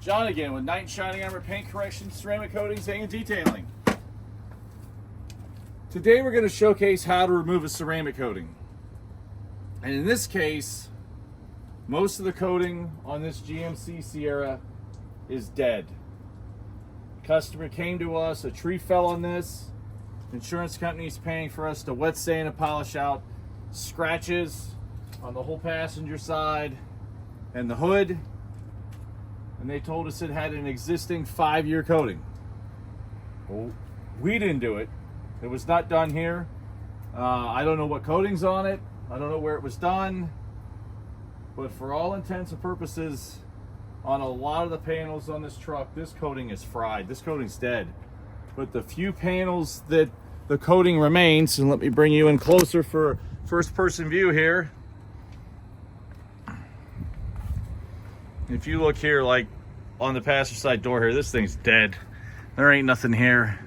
John again with Knight Shining Armor Paint Correction, Ceramic Coatings, and Detailing. Today we're going to showcase how to remove a ceramic coating. And in this case, most of the coating on this GMC Sierra is dead. Customer came to us, a tree fell on this. Insurance company's paying for us to wet sand and polish out scratches on the whole passenger side and the hood. And they told us it had an existing 5-year coating. Well, we didn't do it. It was not done here. I don't know what coating's on it. I don't know where it was done. But for all intents and purposes, on a lot of the panels on this truck, this coating is fried. This coating's dead. But the few panels that the coating remains, and let me bring you in closer for first person view here. If you look here, like on the passenger side door here, this thing's dead. There ain't nothing here.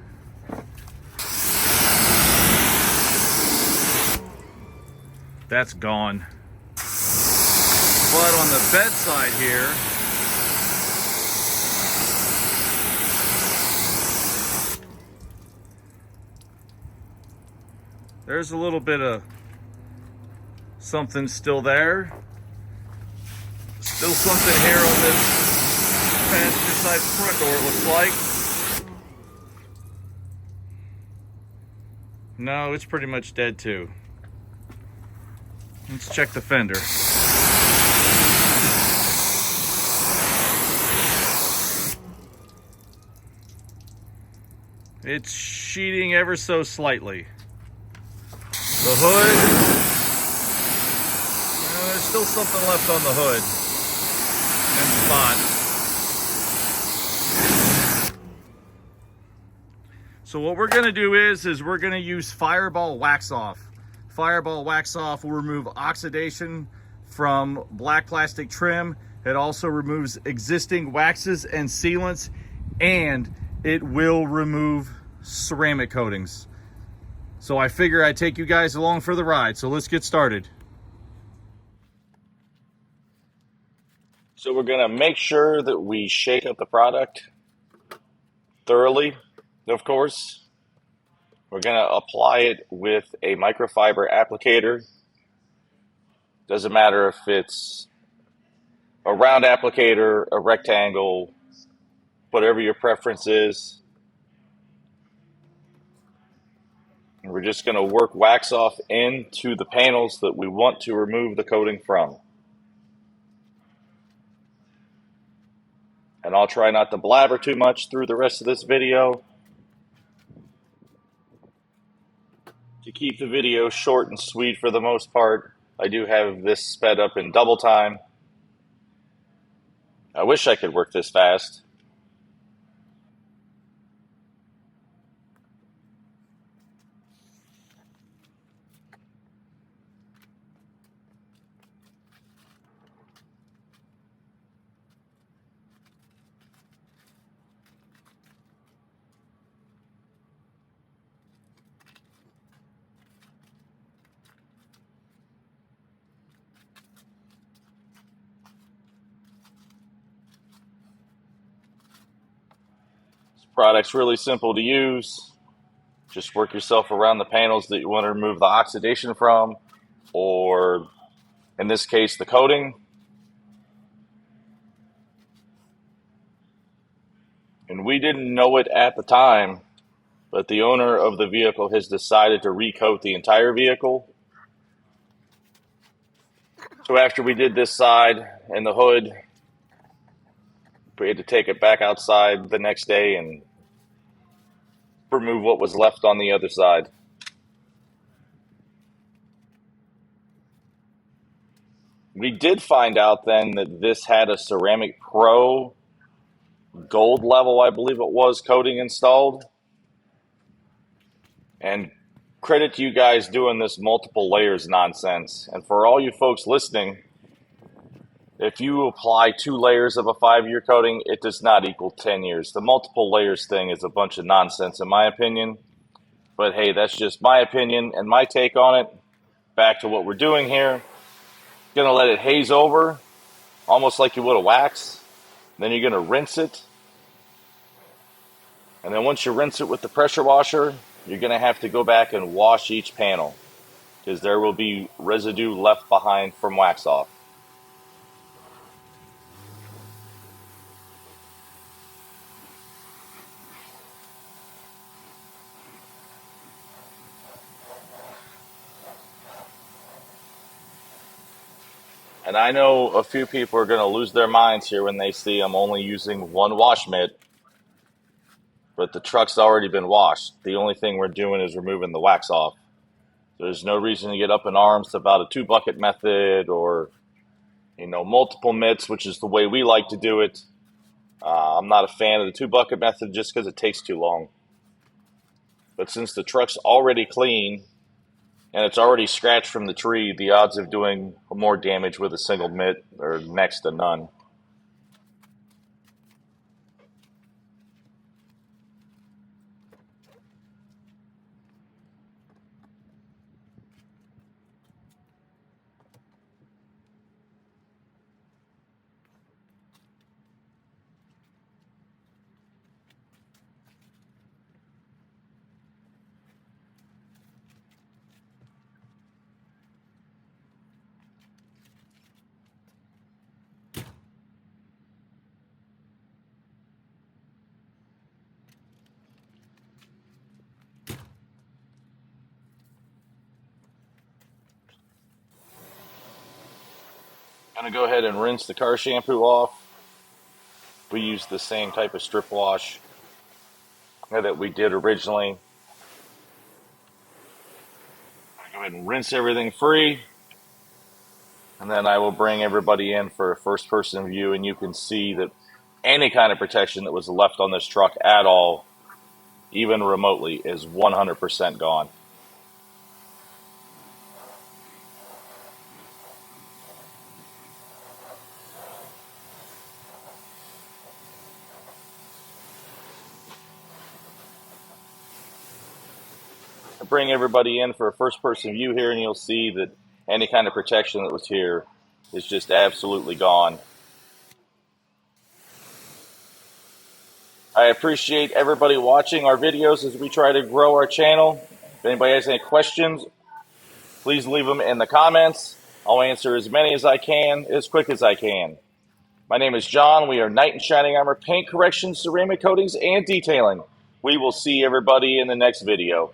That's gone. But on the bedside here, there's a little bit of something still there. Still something here on this passenger side front door, it looks like. No, it's pretty much dead too. Let's check the fender. It's sheeting ever so slightly. The hood, there's still something left on the hood. Spot. So what we're going to do is we're going to use Fireball Wax Off. Fireball Wax Off will remove oxidation from black plastic trim. It also removes existing waxes and sealants, and it will remove ceramic coatings. So I figure I'd take you guys along for the ride. So let's get started. So we're going to make sure that we shake up the product thoroughly, of course. We're going to apply it with a microfiber applicator. Doesn't matter if it's a round applicator, a rectangle, whatever your preference is. And we're just going to work wax off into the panels that we want to remove the coating from. And I'll try not to blabber too much through the rest of this video to keep the video short and sweet for the most part. I do have this sped up in double time. I wish I could work this fast. Product's really simple to use. Just work yourself around the panels that you want to remove the oxidation from, or in this case, the coating. And we didn't know it at the time, but the owner of the vehicle has decided to recoat the entire vehicle. So after we did this side and the hood, we had to take it back outside the next day and remove what was left on the other side. We did find out then that this had a Ceramic Pro gold level, I believe it was, coating installed. And credit to you guys doing this multiple layers nonsense. And for all you folks listening, if you apply 2 layers of a 5-year coating, it does not equal 10 years. The multiple layers thing is a bunch of nonsense in my opinion. But hey, that's just my opinion and my take on it. Back to what we're doing here. Gonna let it haze over, almost like you would a wax. Then you're going to rinse it. And then once you rinse it with the pressure washer, you're going to have to go back and wash each panel because there will be residue left behind from wax off. And I know a few people are going to lose their minds here when they see I'm only using one wash mitt, but the truck's already been washed. The only thing we're doing is removing the wax off. There's no reason to get up in arms about a 2-bucket method or, multiple mitts, which is the way we like to do it. I'm not a fan of the 2-bucket method just because it takes too long. But since the truck's already clean and it's already scratched from the tree, the odds of doing more damage with a single mitt are next to none. I'm going to go ahead and rinse the car shampoo off. We use the same type of strip wash that we did originally. Go ahead and rinse everything free. And then I will bring everybody in for a first person view, and you can see that any kind of protection that was left on this truck at all, even remotely, is 100% gone. I'll bring everybody in for a first person view here, and you'll see that any kind of protection that was here is just absolutely gone. I appreciate everybody watching our videos as we try to grow our channel. If anybody has any questions, please leave them in the comments. I'll answer as many as I can, as quick as I can. My name is John. We are Knight and Shining Armor Paint Correction, Ceramic Coatings, and Detailing. We will see everybody in the next video.